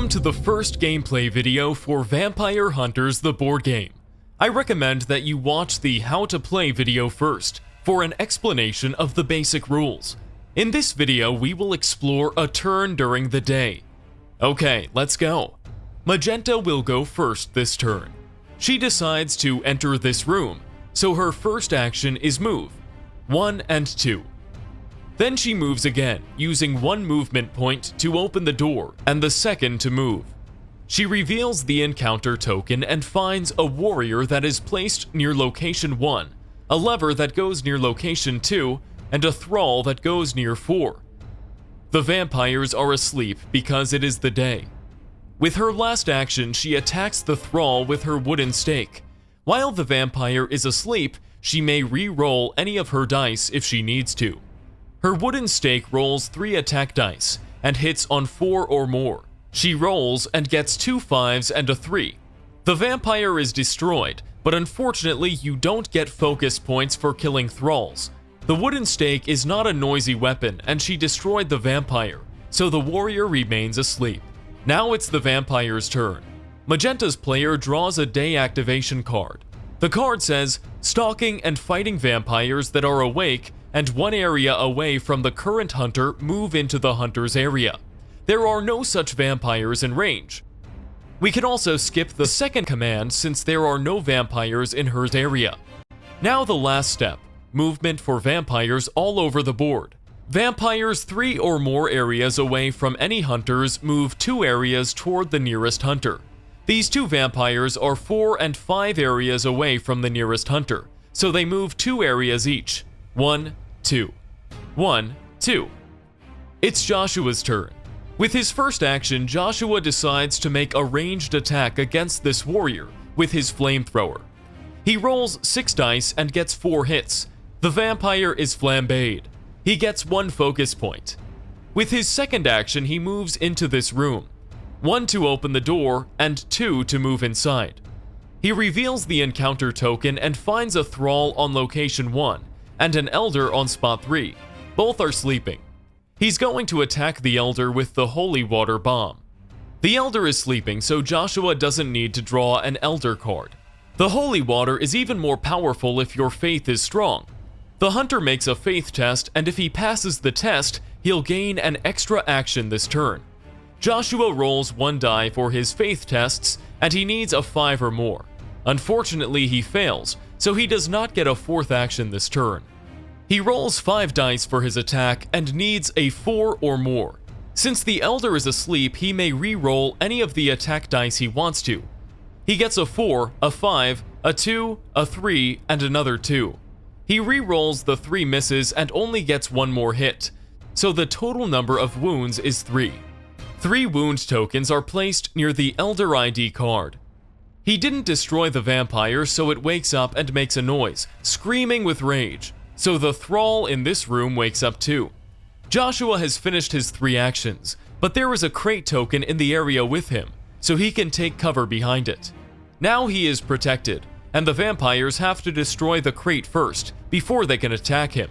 Welcome to the first gameplay video for Vampire Hunters the board game. I recommend that you watch the How to Play video first for an explanation of the basic rules. In this video, we will explore a turn during the day. Okay, let's go. Magenta will go first this turn. She decides to enter this room, so her first action is move, 1 and 2. Then she moves again, using one movement point to open the door and the second to move. She reveals the encounter token and finds a warrior that is placed near location 1, a lever that goes near location 2, and a thrall that goes near 4. The vampires are asleep because it is the day. With her last action, she attacks the thrall with her wooden stake. While the vampire is asleep, she may re-roll any of her dice if she needs to. Her wooden stake rolls 3 attack dice and hits on 4 or more. She rolls and gets 2 5s and a 3. The vampire is destroyed, but unfortunately you don't get focus points for killing thralls. The wooden stake is not a noisy weapon and she destroyed the vampire, so the warrior remains asleep. Now it's the vampire's turn. Magenta's player draws a day activation card. The card says, stalking and fighting vampires that are awake and one area away from the current hunter move into the hunter's area. There are no such vampires in range. We can also skip the second command since there are no vampires in her area. Now the last step, movement for vampires all over the board. Vampires 3 or more areas away from any hunters move 2 areas toward the nearest hunter. These 2 vampires are 4 and 5 areas away from the nearest hunter, so they move 2 areas each. 1, 2. 1, 2. It's Joshua's turn. With his first action, Joshua decides to make a ranged attack against this warrior with his flamethrower. He rolls 6 dice and gets 4 hits. The vampire is flambéed. He gets 1 focus point. With his second action, he moves into this room. 1 to open the door and 2 to move inside. He reveals the encounter token and finds a thrall on location 1 and an elder on spot 3. Both are sleeping. He's going to attack the elder with the holy water bomb. The elder is sleeping, so Joshua doesn't need to draw an elder card. The holy water is even more powerful if your faith is strong. The hunter makes a faith test, and if he passes the test, he'll gain an extra action this turn. Joshua rolls 1 die for his faith tests, and he needs a 5 or more. Unfortunately, he fails, so he does not get a 4th action this turn. He rolls 5 dice for his attack and needs a 4 or more. Since the elder is asleep, he may re-roll any of the attack dice he wants to. He gets a 4, a 5, a 2, a 3, and another 2. He re-rolls the 3 misses and only gets 1 more hit, so the total number of wounds is 3. 3 wound tokens are placed near the elder ID card. He didn't destroy the vampire, so it wakes up and makes a noise, screaming with rage. So the thrall in this room wakes up too. Joshua has finished his 3 actions, but there is a crate token in the area with him, so he can take cover behind it. Now he is protected, and the vampires have to destroy the crate first, before they can attack him.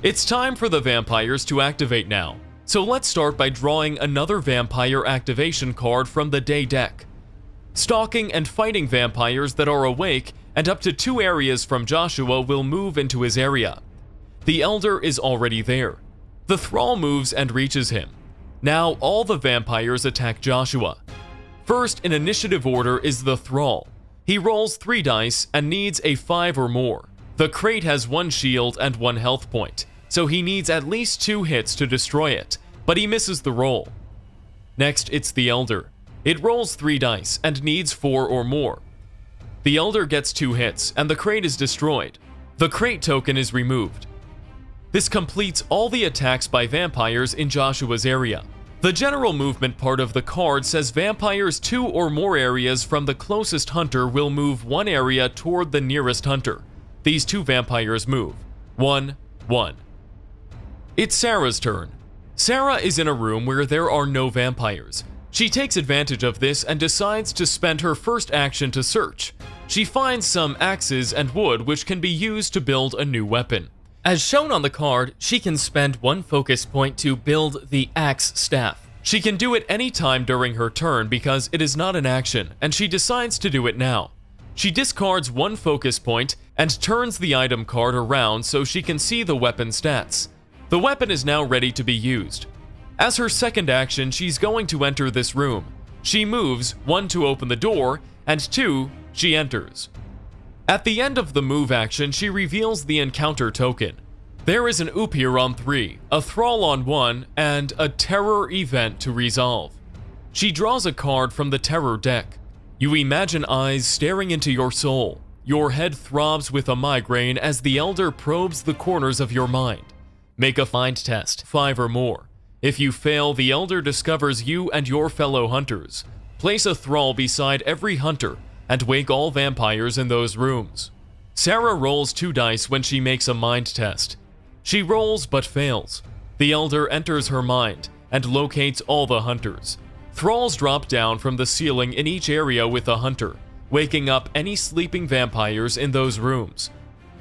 It's time for the vampires to activate now, so let's start by drawing another vampire activation card from the day deck. Stalking and fighting vampires that are awake and up to 2 areas from Joshua will move into his area. The elder is already there. The thrall moves and reaches him. Now all the vampires attack Joshua. First in initiative order is the thrall. He rolls 3 dice and needs a 5 or more. The crate has 1 shield and 1 health point, so he needs at least 2 hits to destroy it, but he misses the roll. Next it's the elder. It rolls 3 dice and needs 4 or more. The elder gets 2 hits and the crate is destroyed. The crate token is removed. This completes all the attacks by vampires in Joshua's area. The general movement part of the card says vampires 2 or more areas from the closest hunter will move 1 area toward the nearest hunter. These 2 vampires move. 1, 1. It's Sarah's turn. Sarah is in a room where there are no vampires. She takes advantage of this and decides to spend her first action to search. She finds some axes and wood which can be used to build a new weapon. As shown on the card, she can spend 1 focus point to build the axe staff. She can do it any time during her turn because it is not an action, and she decides to do it now. She discards one focus point and turns the item card around so she can see the weapon stats. The weapon is now ready to be used. As her second action, she's going to enter this room. She moves, 1 to open the door, and 2, she enters. At the end of the move action, she reveals the encounter token. There is an Upir on 3, a Thrall on 1, and a Terror event to resolve. She draws a card from the Terror deck. You imagine eyes staring into your soul. Your head throbs with a migraine as the Elder probes the corners of your mind. Make a find test, 5 or more. If you fail, the Elder discovers you and your fellow hunters. Place a Thrall beside every hunter and wake all vampires in those rooms. Sarah rolls 2 dice when she makes a mind test. She rolls but fails. The Elder enters her mind and locates all the hunters. Thralls drop down from the ceiling in each area with a hunter, waking up any sleeping vampires in those rooms.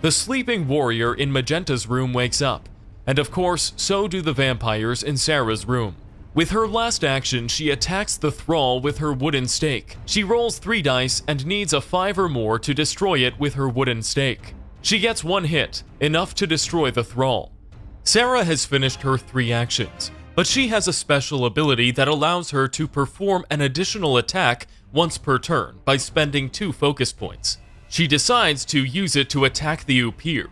The sleeping warrior in Magenta's room wakes up, and of course, so do the vampires in Sarah's room. With her last action, she attacks the Thrall with her wooden stake. She rolls 3 dice and needs a 5 or more to destroy it with her wooden stake. She gets 1 hit, enough to destroy the Thrall. Sarah has finished her 3 actions, but she has a special ability that allows her to perform an additional attack once per turn by spending 2 focus points. She decides to use it to attack the Upir.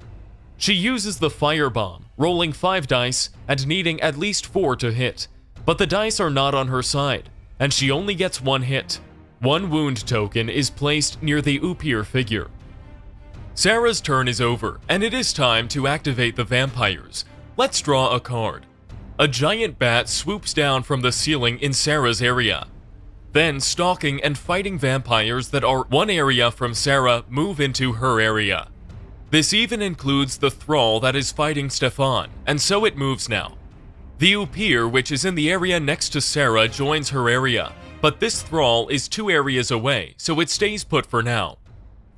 She uses the Firebomb, rolling 5 dice and needing at least 4 to hit, but the dice are not on her side, and she only gets 1 hit. 1 wound token is placed near the Upir figure. Sarah's turn is over, and it is time to activate the vampires. Let's draw a card. A giant bat swoops down from the ceiling in Sarah's area. Then stalking and fighting vampires that are 1 area from Sarah move into her area. This even includes the Thrall that is fighting Stefan, and so it moves now. The Upir, which is in the area next to Sarah, joins her area, but this Thrall is 2 areas away, so it stays put for now.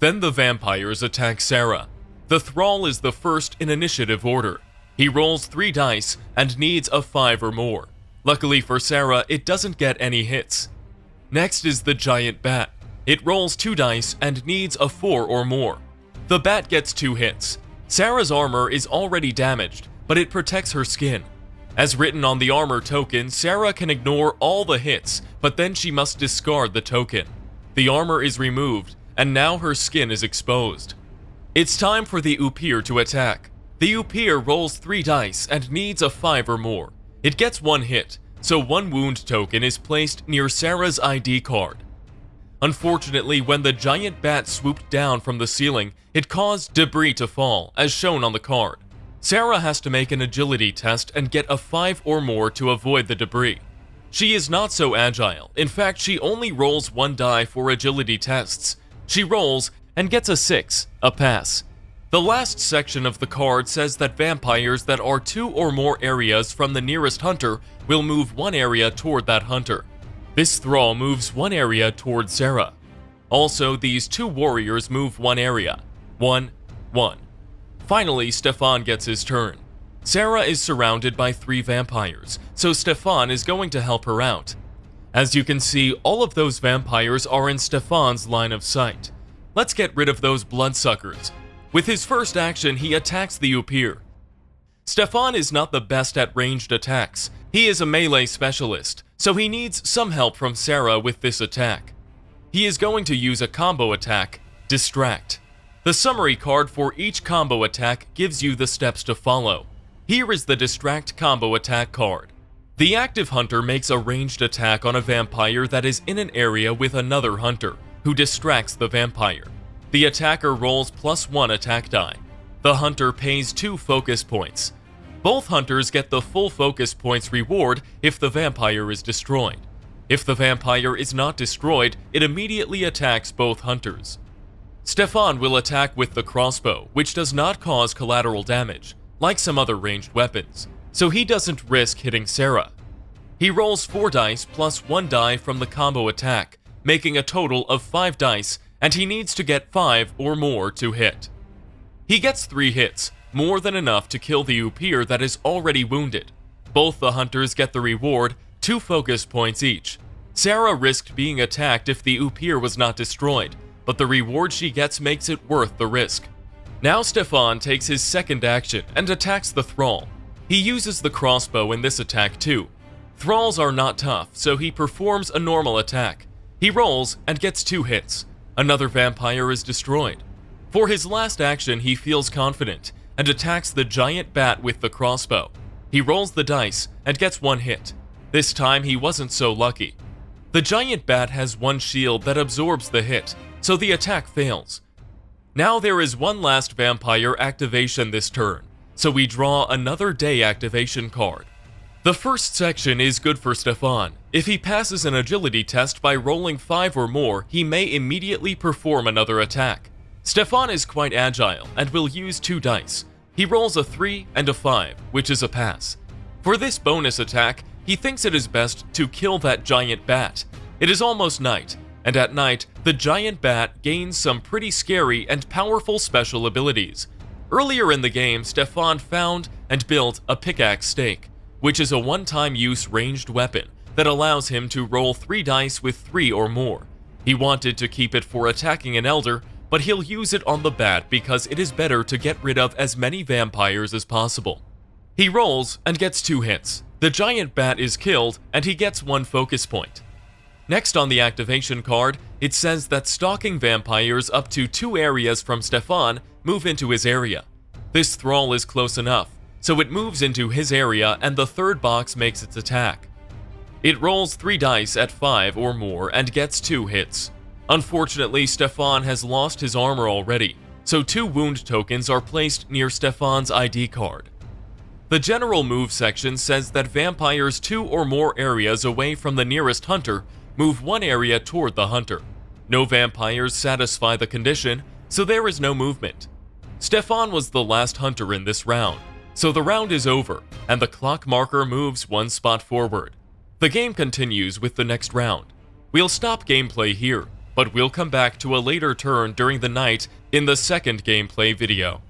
Then the vampires attack Sarah. The Thrall is the first in initiative order. He rolls 3 dice and needs a 5 or more. Luckily for Sarah, it doesn't get any hits. Next is the giant bat. It rolls 2 dice and needs a 4 or more. The bat gets 2 hits. Sarah's armor is already damaged, but it protects her skin. As written on the armor token, Sarah can ignore all the hits, but then she must discard the token. The armor is removed, and now her skin is exposed. It's time for the Upir to attack. The Upir rolls 3 dice and needs a 5 or more. It gets 1 hit, so 1 wound token is placed near Sarah's ID card. Unfortunately, when the giant bat swooped down from the ceiling, it caused debris to fall, as shown on the card. Sarah has to make an agility test and get a 5 or more to avoid the debris. She is not so agile. In fact, she only rolls 1 die for agility tests. She rolls and gets a 6, a pass. The last section of the card says that vampires that are 2 or more areas from the nearest hunter will move 1 area toward that hunter. This Thrall moves 1 area toward Sarah. Also, these 2 warriors move 1 area. 1, 1. Finally, Stefan gets his turn. Sarah is surrounded by 3 vampires, so Stefan is going to help her out. As you can see, all of those vampires are in Stefan's line of sight. Let's get rid of those bloodsuckers. With his first action, he attacks the Upir. Stefan is not the best at ranged attacks. He is a melee specialist, so he needs some help from Sarah with this attack. He is going to use a combo attack, Distract. The summary card for each combo attack gives you the steps to follow. Here is the Distract combo attack card. The active hunter makes a ranged attack on a vampire that is in an area with another hunter, who distracts the vampire. The attacker rolls +1 attack die. The hunter pays 2 focus points. Both hunters get the full focus points reward if the vampire is destroyed. If the vampire is not destroyed, it immediately attacks both hunters. Stefan will attack with the crossbow, which does not cause collateral damage, like some other ranged weapons, so he doesn't risk hitting Sarah. He rolls 4 dice plus 1 die from the combo attack, making a total of 5 dice, and he needs to get 5 or more to hit. He gets 3 hits, more than enough to kill the Upir that is already wounded. Both the hunters get the reward, 2 focus points each. Sarah risked being attacked if the Upir was not destroyed, but the reward she gets makes it worth the risk. Now Stefan takes his second action and attacks the Thrall. He uses the crossbow in this attack too. Thralls are not tough, so he performs a normal attack. He rolls and gets 2 hits. Another vampire is destroyed. For his last action, he feels confident and attacks the giant bat with the crossbow. He rolls the dice and gets 1 hit. This time he wasn't so lucky. The giant bat has 1 shield that absorbs the hit, so the attack fails. Now there is 1 last vampire activation this turn, so we draw another day activation card. The first section is good for Stefan. If he passes an agility test by rolling 5 or more, he may immediately perform another attack. Stefan is quite agile and will use 2 dice. He rolls a 3 and a 5, which is a pass. For this bonus attack, he thinks it is best to kill that giant bat. It is almost night, and at night, the giant bat gains some pretty scary and powerful special abilities. Earlier in the game, Stefan found and built a pickaxe stake, which is a one-time use ranged weapon that allows him to roll 3 dice with 3 or more. He wanted to keep it for attacking an elder, but he'll use it on the bat because it is better to get rid of as many vampires as possible. He rolls and gets 2 hits. The giant bat is killed and he gets 1 focus point. Next on the activation card, it says that stalking vampires up to 2 areas from Stefan move into his area. This Thrall is close enough, so it moves into his area and the 3rd box makes its attack. It rolls 3 dice at 5 or more and gets 2 hits. Unfortunately, Stefan has lost his armor already, so 2 wound tokens are placed near Stefan's ID card. The general move section says that vampires 2 or more areas away from the nearest hunter move 1 area toward the hunter. No vampires satisfy the condition, so there is no movement. Stefan was the last hunter in this round, so the round is over, and the clock marker moves 1 spot forward. The game continues with the next round. We'll stop gameplay here, but we'll come back to a later turn during the night in the second gameplay video.